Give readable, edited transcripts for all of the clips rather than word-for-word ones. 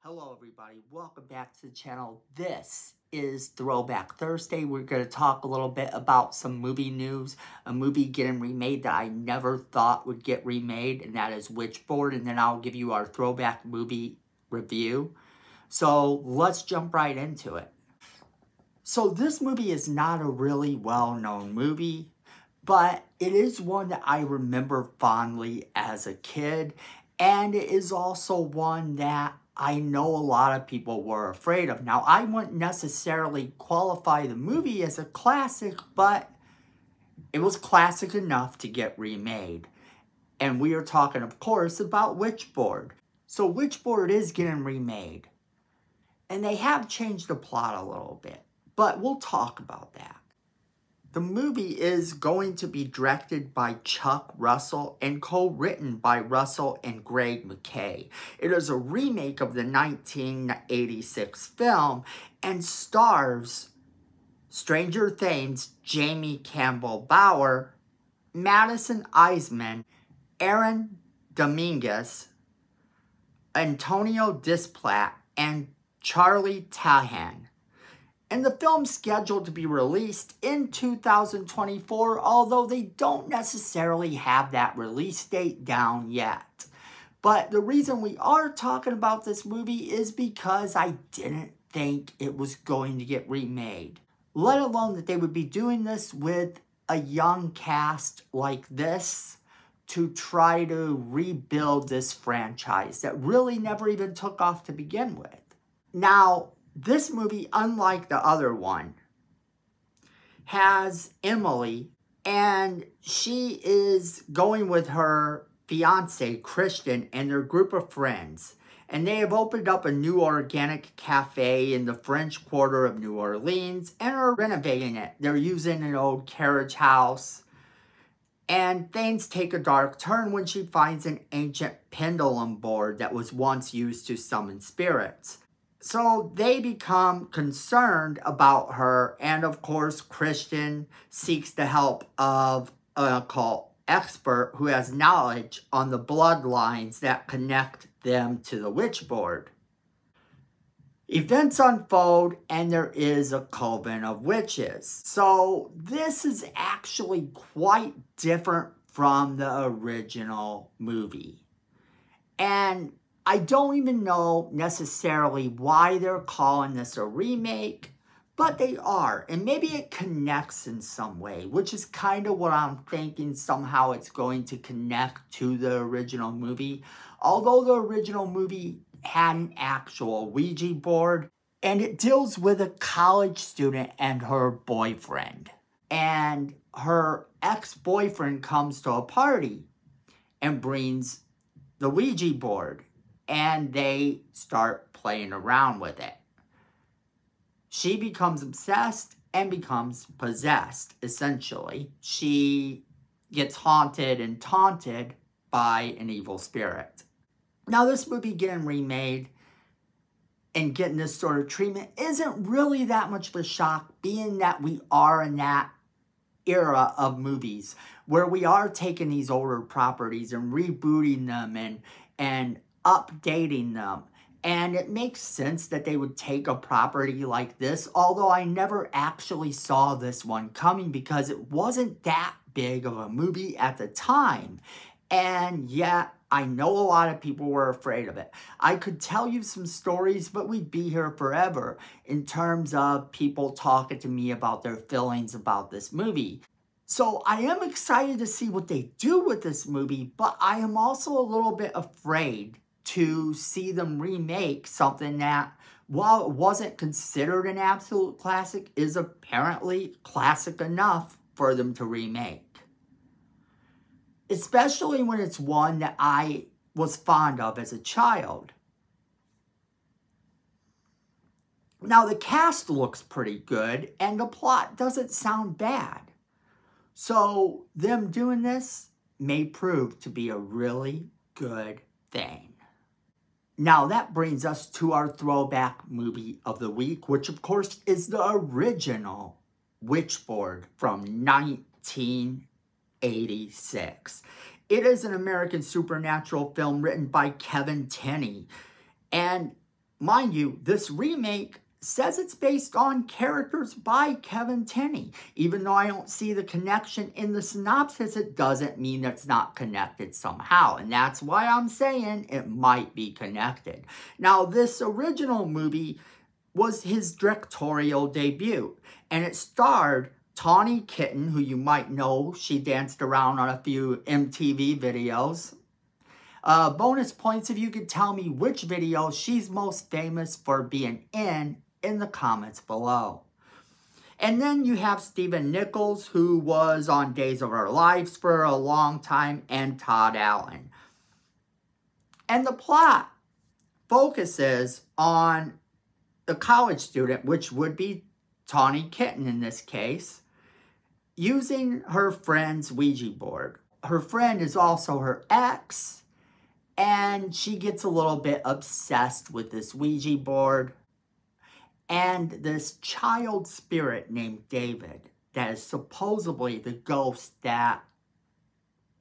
Hello everybody, welcome back to the channel. This is Throwback Thursday. We're going to talk a little bit about some movie news, a movie getting remade that I never thought would get remade, and that is Witchboard, and then I'll give you our throwback movie review. So let's jump right into it. So this movie is not a really well-known movie, but it is one that I remember fondly as a kid, and it is also one that I know a lot of people were afraid of. Now, I wouldn't necessarily qualify the movie as a classic, but it was classic enough to get remade. And we are talking, of course, about Witchboard. So Witchboard is getting remade. And they have changed the plot a little bit, but we'll talk about that. The movie is going to be directed by Chuck Russell and co-written by Russell and Greg McKay. It is a remake of the 1986 film and stars Stranger Things' Jamie Campbell Bower, Madison Iseman, Aaron Dominguez, Antonio Desplat, and Charlie Tahan. And the film's scheduled to be released in 2024, although they don't necessarily have that release date down yet. But the reason we are talking about this movie is because I didn't think it was going to get remade. Let alone that they would be doing this with a young cast like this to try to rebuild this franchise that really never even took off to begin with. Now, this movie, unlike the other one, has Emily, and she is going with her fiance, Christian, and their group of friends. And they have opened up a new organic cafe in the French Quarter of New Orleans and are renovating it. They're using an old carriage house. And things take a dark turn when she finds an ancient pendulum board that was once used to summon spirits. So they become concerned about her, and of course, Christian seeks the help of an occult expert who has knowledge on the bloodlines that connect them to the Witchboard. Events unfold, and there is a coven of witches. So this is actually quite different from the original movie. And I don't even know necessarily why they're calling this a remake, but they are. And maybe it connects in some way, which is kind of what I'm thinking. Somehow it's going to connect to the original movie. Although the original movie had an actual Ouija board, and it deals with a college student and her boyfriend. And her ex-boyfriend comes to a party and brings the Ouija board. And they start playing around with it. She becomes obsessed and becomes possessed, essentially. She gets haunted and taunted by an evil spirit. Now, this movie getting remade and getting this sort of treatment isn't really that much of a shock, being that we are in that era of movies where we are taking these older properties and rebooting them and updating them. And it makes sense that they would take a property like this, although I never actually saw this one coming because it wasn't that big of a movie at the time. And yet, I know a lot of people were afraid of it. I could tell you some stories, but we'd be here forever in terms of people talking to me about their feelings about this movie. So I am excited to see what they do with this movie, but I am also a little bit afraid to see them remake something that, while it wasn't considered an absolute classic, is apparently classic enough for them to remake. Especially when it's one that I was fond of as a child. Now, the cast looks pretty good, and the plot doesn't sound bad. So, them doing this may prove to be a really good thing. Now, that brings us to our throwback movie of the week, which, of course, is the original Witchboard from 1986. It is an American supernatural film written by Kevin Tenney. And Mind you, this remake says it's based on characters by Kevin Tenney. Even though I don't see the connection in the synopsis, it doesn't mean it's not connected somehow. And that's why I'm saying it might be connected. Now, this original movie was his directorial debut, and it starred Tawny Kitten, who you might know. She danced around on a few MTV videos. Bonus points if you could tell me which video she's most famous for being in the comments below. And then you have Stephen Nichols, who was on Days of Our Lives for a long time, and Todd Allen. And the plot focuses on the college student, which would be Tawny Kitten in this case, using her friend's Ouija board. Her friend is also her ex, and she gets a little bit obsessed with this Ouija board. And this child spirit named David, that is supposedly the ghost that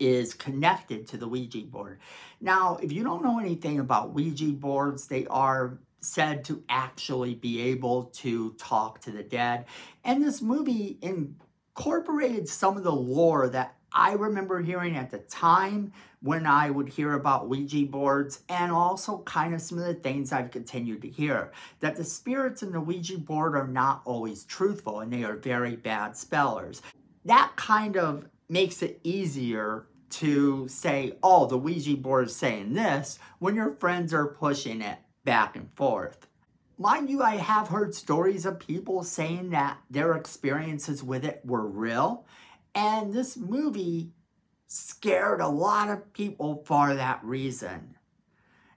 is connected to the Ouija board. Now, if you don't know anything about Ouija boards, they are said to actually be able to talk to the dead. And this movie incorporated some of the lore that I remember hearing at the time when I would hear about Ouija boards, and also kind of some of the things I've continued to hear. That the spirits in the Ouija board are not always truthful, and they are very bad spellers. That kind of makes it easier to say, oh, the Ouija board is saying this, when your friends are pushing it back and forth. Mind you, I have heard stories of people saying that their experiences with it were real, and this movie scared a lot of people for that reason.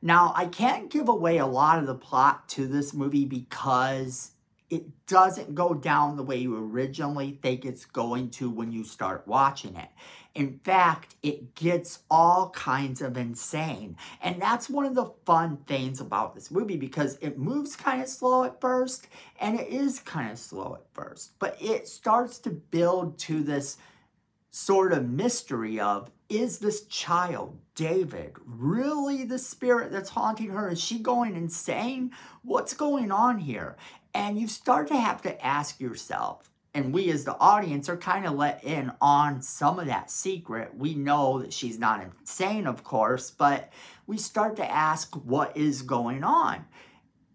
Now, I can't give away a lot of the plot to this movie because it doesn't go down the way you originally think it's going to when you start watching it. In fact, it gets all kinds of insane. And that's one of the fun things about this movie, because it moves kind of slow at first, and it is kind of slow at first. But it starts to build to this sort of mystery of, is this child, David, really the spirit that's haunting her? Is she going insane? What's going on here? And you start to have to ask yourself, and we as the audience are kind of let in on some of that secret. We know that she's not insane, of course, but we start to ask what is going on.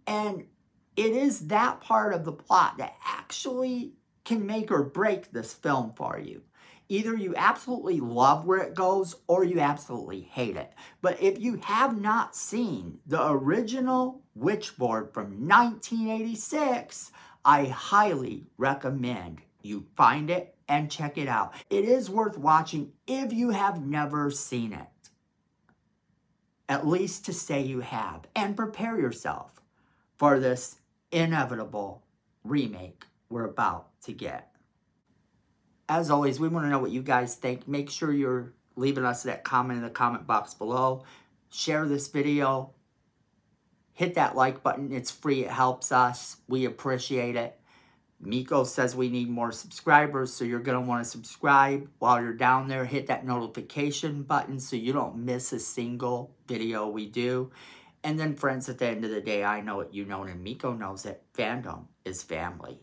And it is that part of the plot that actually can make or break this film for you. Either you absolutely love where it goes or you absolutely hate it. But if you have not seen the original Witchboard from 1986, I highly recommend you find it and check it out. It is worth watching if you have never seen it. At least to say you have. And prepare yourself for this inevitable remake we're about to get. As always, we want to know what you guys think. Make sure you're leaving us that comment in the comment box below. Share this video. Hit that like button. It's free. It helps us. We appreciate it. Miko says we need more subscribers, so you're going to want to subscribe. While you're down there, hit that notification button so you don't miss a single video we do. And then, friends, at the end of the day, I know it, you know it, and Miko knows it. Fandom is family.